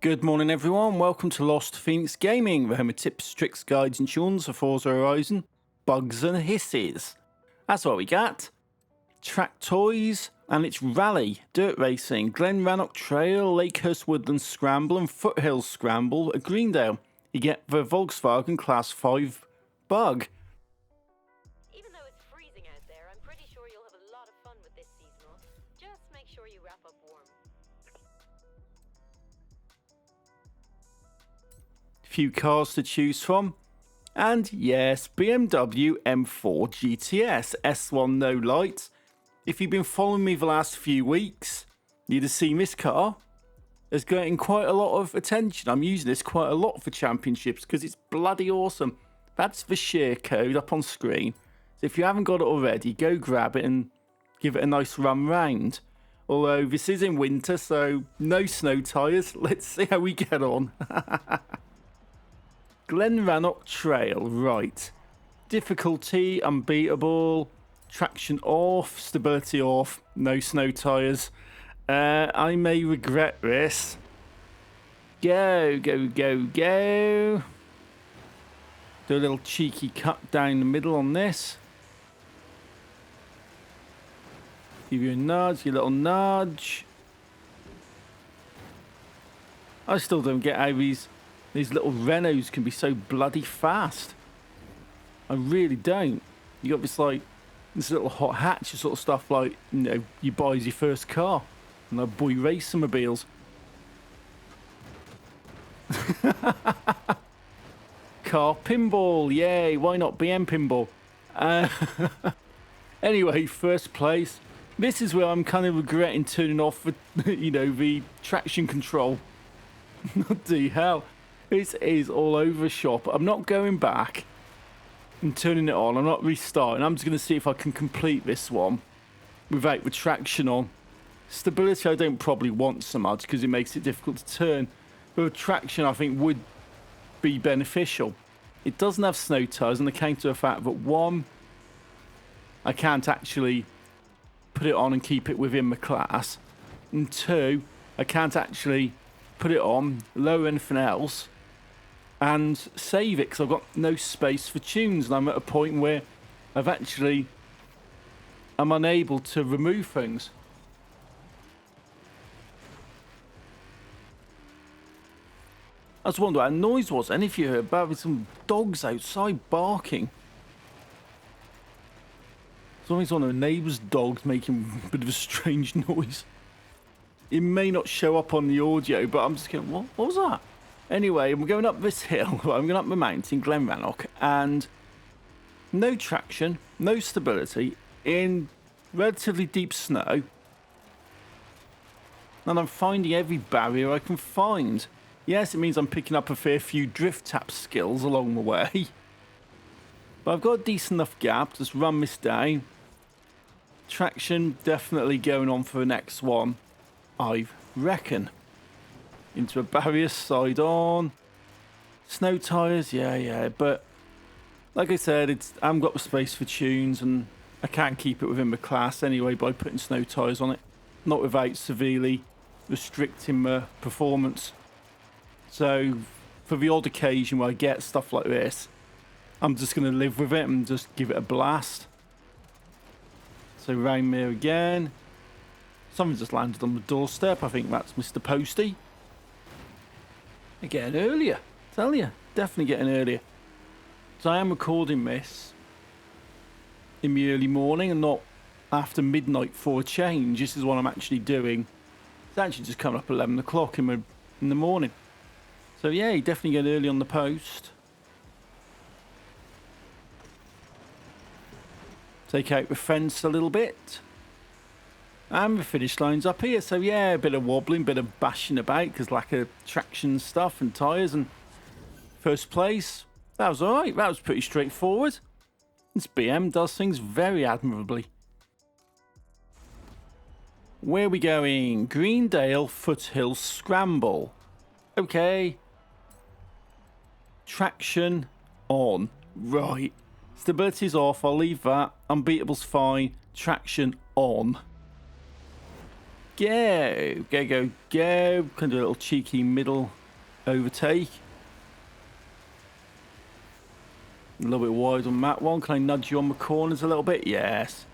Good morning everyone, welcome to Lost Phoenix Gaming, the home of tips, tricks, guides and tunes for Forza Horizon, bugs and hisses. That's what we got. Track toys, and it's rally, dirt racing, Glen, Rannoch Trail, Lakehurst, Woodland Scramble and Foothills Scramble at Greendale. You get the Volkswagen Class 5 bug. Even though it's freezing out there, I'm pretty sure you'll have a lot of fun with this seasonal. Just make sure you wrap up warm. Few cars to choose from, and yes, BMW M4 GTS S1 no lights. If you've been following me the last few weeks, you'd have seen this car is getting quite a lot of attention. I'm using this quite a lot for championships because it's bloody awesome. That's the share code up on screen, so if you haven't got it already, go grab it and give it a nice run round. Although this is in winter, so no snow tyres. Let's see how we get on. Glen Rannoch Trail, right. Difficulty, unbeatable, traction off, stability off, no snow tyres. I may regret this. Go, go, go, go. Do a little cheeky cut down the middle on this. Give you a nudge, your little nudge. I still don't get how these little Renaults can be so bloody fast. I really don't. You got this little hot hatch sort of stuff, like, you know, you buy as your first car. And that boy racer-mobiles. Car pinball, yay, why not BM pinball? Anyway, first place. This is where I'm kind of regretting turning off the traction control. Bloody hell. It is all over shop. I'm not going back and turning it on. I'm not restarting. I'm just going to see if I can complete this one without the traction on. Stability I don't probably want so much because it makes it difficult to turn. But traction I think would be beneficial. It doesn't have snow tyres on account of the fact that one, I can't actually put it on and keep it within my class. And two, I can't actually put it on, lower anything else, and save it because I've got no space for tunes, and I'm at a point where I'm unable to remove things. I was wondering what that noise was, and if you heard about some dogs outside barking. It's always one of the neighbours' dogs making a bit of a strange noise. It may not show up on the audio, but I'm just going, what was that? Anyway, I'm going up this hill. I'm going up the mountain, Glen Rannoch, and no traction, no stability, in relatively deep snow. And I'm finding every barrier I can find. Yes, it means I'm picking up a fair few drift tap skills along the way. But I've got a decent enough gap to just run this down. Traction definitely going on for the next one, I reckon. Into a barrier, side on. Snow tyres, yeah. But like I said, I haven't got the space for tunes, and I can't keep it within my class anyway by putting snow tyres on it. Not without severely restricting my performance. So for the odd occasion where I get stuff like this, I'm just going to live with it and just give it a blast. So round there again. Something just landed on the doorstep. I think that's Mr. Posty. They're getting earlier. Tell you, definitely getting earlier. So I am recording this in the early morning and not after midnight for a change. This is what I'm actually doing. It's actually just coming up 11 o'clock in the morning. So yeah, you definitely get early on the post. Take out the fence a little bit. And the finish line's up here, so yeah, a bit of wobbling, bit of bashing about because lack of traction stuff and tyres. And first place, that was alright, that was pretty straightforward. This BM does things very admirably. Where are we going? Greendale, Foothills, Scramble. Okay. Traction on. Right. Stability's off, I'll leave that. Unbeatable's fine. Traction on. Go. Go, go, go. Kind of a little cheeky middle overtake. A little bit wide on that one. Can I nudge you on the corners a little bit? Yes.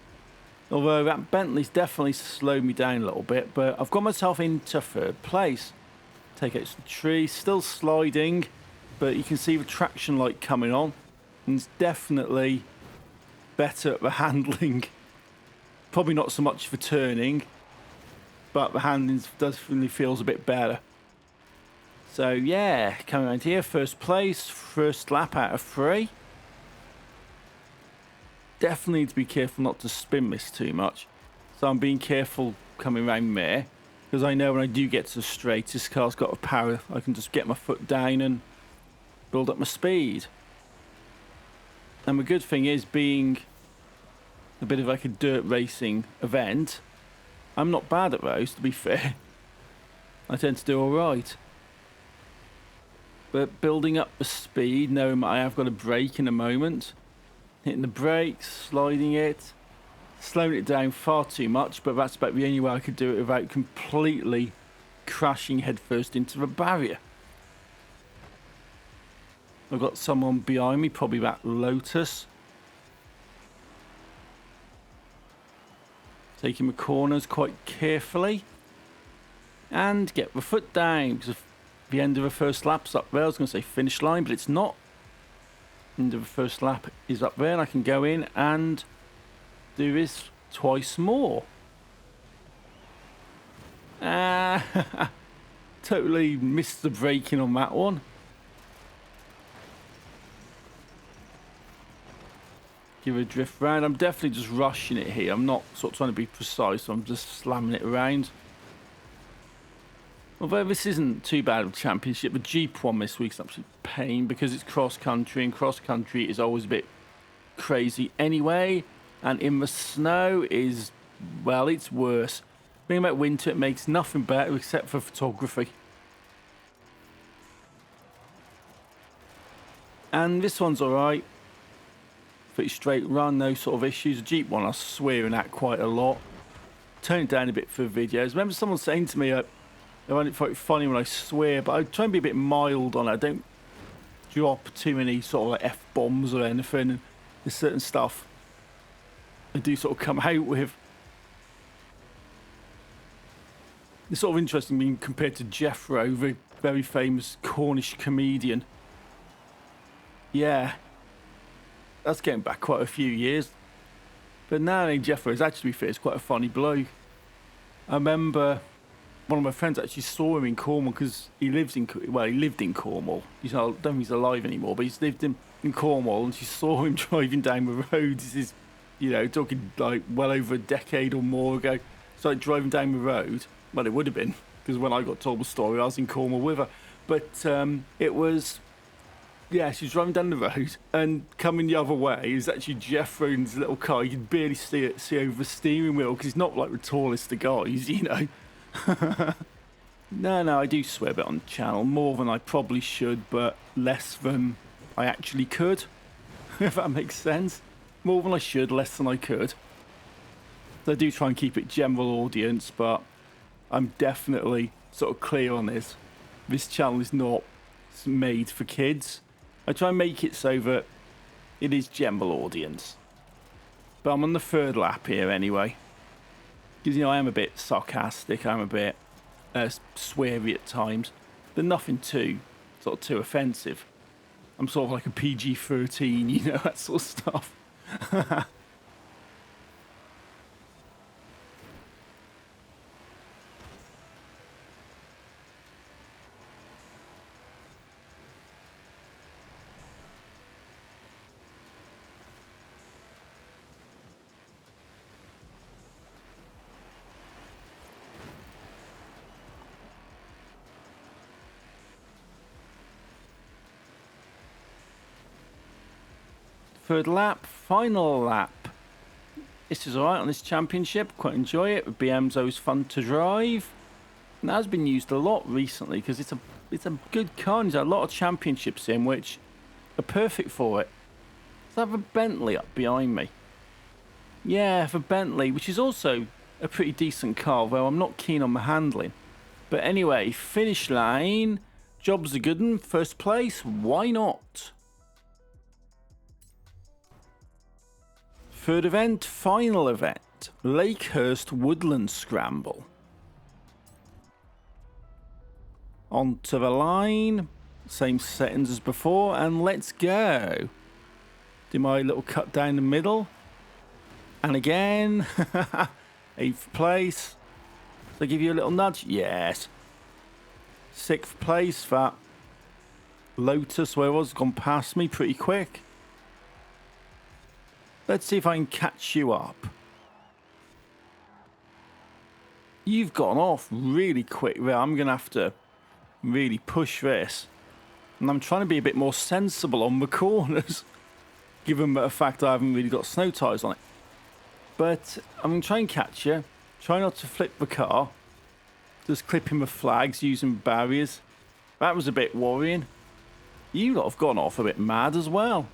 Although that Bentley's definitely slowed me down a little bit, but I've got myself into third place. Take out the tree, still sliding, but you can see the traction light coming on. And it's definitely better at the handling. Probably not so much for turning, but the handling definitely feels a bit better. So yeah, coming around here, first place, first lap out of 3. Definitely need to be careful not to spin this too much. So I'm being careful coming around there, because I know when I do get to the straight, this car's got a power. I can just get my foot down and build up my speed. And the good thing is, being a bit of like a dirt racing event, I'm not bad at those, to be fair. I tend to do alright. But building up the speed, knowing that I have got a brake in a moment, hitting the brakes, sliding it, slowing it down far too much, but that's about the only way I could do it without completely crashing headfirst into the barrier. I've got someone behind me, probably that Lotus. Taking the corners quite carefully. And get the foot down, because the end of the first lap's up there. I was going to say finish line, but it's not. End of the first lap is up there, and I can go in and do this twice more. Totally missed the braking on that one. Give it a drift round. I'm definitely just rushing it here. I'm not sort of trying to be precise, so I'm just slamming it around. Although this isn't too bad of a championship, the Jeep one this week's an absolute pain because it's cross country, and cross country is always a bit crazy anyway. And in the snow is, well, it's worse. Being about winter, it makes nothing better except for photography. And this one's alright. Pretty straight run, no sort of issues. The Jeep one I was swearing at quite a lot. Turn it down a bit for videos. Remember someone saying to me, I find it quite funny when I swear, but I try and be a bit mild on it. I don't drop too many sort of like F-bombs or anything. And there's certain stuff I do sort of come out with. It's sort of interesting being compared to Jeffro, the very famous Cornish comedian. Yeah. That's getting back quite a few years. But now I think Jeffro is actually fair, is quite a funny bloke. I remember one of my friends actually saw him in Cornwall because he lived in Cornwall. I don't think he's alive anymore, but he's lived in Cornwall, and she saw him driving down the road. This is, talking like well over a decade or more ago. So like driving down the road. Well, it would have been, because when I got told the story, I was in Cornwall with her. But it was... Yeah, she was driving down the road, and coming the other way is actually Jeffro in his little car. You can barely see over the steering wheel because he's not like the tallest of guys, No, I do swear a bit on the channel, more than I probably should, but less than I actually could, if that makes sense. More than I should, less than I could. So I do try and keep it general audience, but I'm definitely sort of clear on this. This channel is not made for kids. I try and make it so that it is general audience. But I'm on the 3rd lap here anyway. Because, I am a bit sarcastic, I'm a bit sweary at times. But nothing too offensive. I'm sort of like a PG-13, that sort of stuff. Third lap, final lap. This is alright on this championship, quite enjoy it. The BM's always fun to drive. And that has been used a lot recently because it's a good car. There's a lot of championships in which are perfect for it. So I have a Bentley up behind me. Yeah, for Bentley, which is also a pretty decent car, though I'm not keen on my handling. But anyway, finish line. Job's a good one. First place, why not? Third event, final event. Lakehurst Woodland Scramble. Onto the line. Same settings as before, and let's go. Do my little cut down the middle. And again, 8th place. So give you a little nudge? Yes. 6th place, that Lotus, where it was, gone past me pretty quick. Let's see if I can catch you up. You've gone off really quick there. I'm going to have to really push this. And I'm trying to be a bit more sensible on the corners, given the fact I haven't really got snow tyres on it. But I'm going to try and catch you. Try not to flip the car. Just clipping the flags, using barriers. That was a bit worrying. You lot have gone off a bit mad as well.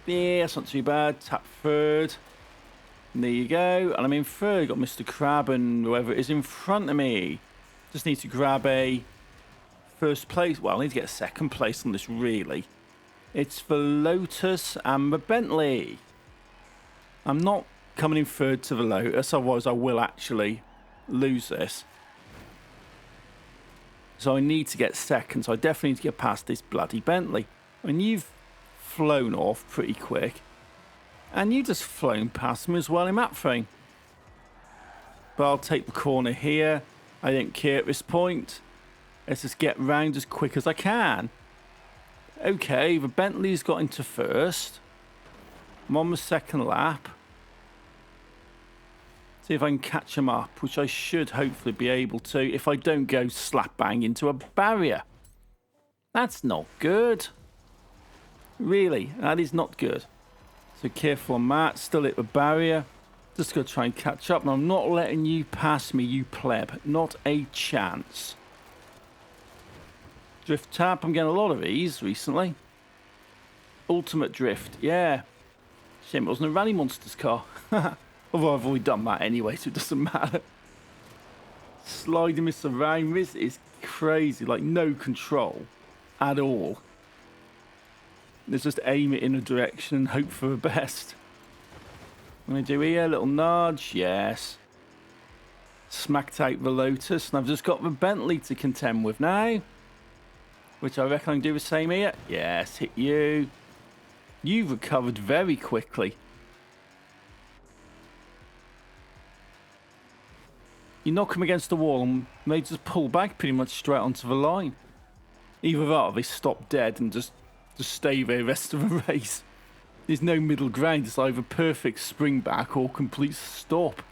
Yeah, that's not too bad. Tap third. And there you go. And I'm in third. Got Mr. Crab and whoever it is in front of me. Just need to grab a first place. Well, I need to get a second place on this, really. It's the Lotus and the Bentley. I'm not coming in third to the Lotus, otherwise I will actually lose this. So I need to get second, so I definitely need to get past this bloody Bentley. I mean, you've flown off pretty quick. And you just flown past me as well in that thing. But I'll take the corner here. I don't care at this point. Let's just get round as quick as I can. Okay, the Bentley's got into first. I'm on the second lap. See if I can catch him up, which I should hopefully be able to if I don't go slap bang into a barrier. That's not good. Really, that is not good. So careful on that. Still hit the barrier. Just got to try and catch up. And I'm not letting you pass me, you pleb. Not a chance. Drift tap. I'm getting a lot of these recently. Ultimate drift. Yeah. Shame it wasn't a Rally Monsters car. Although I've already done that anyway, so it doesn't matter. Sliding this around. This is crazy. Like, no control at all. Let's just aim it in a direction and hope for the best. I'm going to do here, a little nudge. Yes. Smacked out the Lotus. And I've just got the Bentley to contend with now. Which I reckon I can do the same here. Yes, hit you. You've recovered very quickly. You knock them against the wall and they just pull back pretty much straight onto the line. Either that or they stop dead and just stay there the rest of the race. There's no middle ground. It's either perfect spring back or complete stop.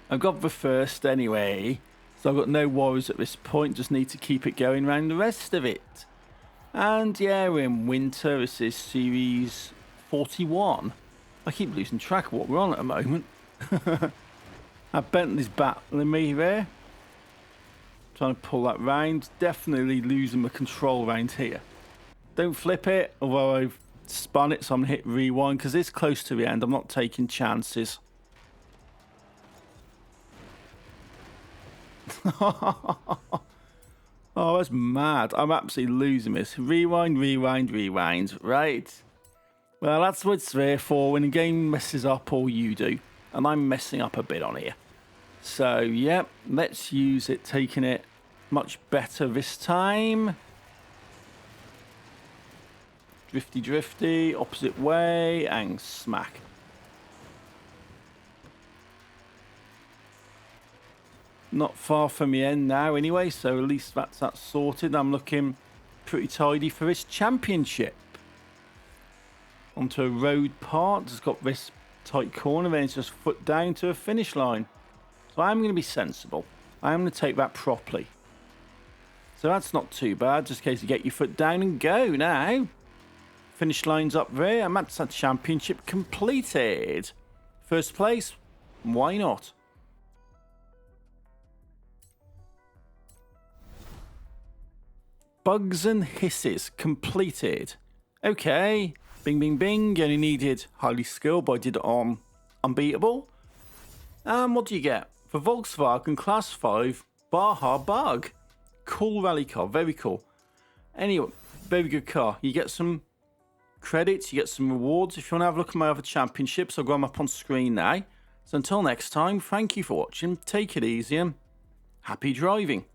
I've got the first anyway, so I've got no worries at this point. Just need to keep it going around the rest of it. And yeah, we're in winter. This is series 41. I keep losing track of what we're on at the moment. Bentley's battling me there. Trying to pull that round. Definitely losing the control around here. Don't flip it, although I've spun it, so I'm going to hit rewind because it's close to the end. I'm not taking chances. Oh, that's mad. I'm absolutely losing this. Rewind, rewind, rewind. Right. Well, that's what it's there for when the game messes up, all you do. And I'm messing up a bit on here. So, yep, let's use it, taking it much better this time. Drifty, drifty, opposite way, and smack. Not far from the end now anyway, so at least that's that sorted. I'm looking pretty tidy for this championship. Onto a road part, it's got this tight corner, then it's just foot down to a finish line. So I'm going to be sensible. I'm going to take that properly. So that's not too bad, just in case you get your foot down and go now. Finish line's up there, and that's that championship completed. First place, why not? Bugs and hisses completed. Okay, bing, bing, bing. Only needed highly skilled, but I did it on Unbeatable. And what do you get? For Volkswagen Class 5 Baja Bug. Cool rally car, very cool. Anyway, very good car. You get some credits, you get some rewards. If you want to have a look at my other championships, I'll go them up on screen now. So until next time, thank you for watching, take it easy and happy driving.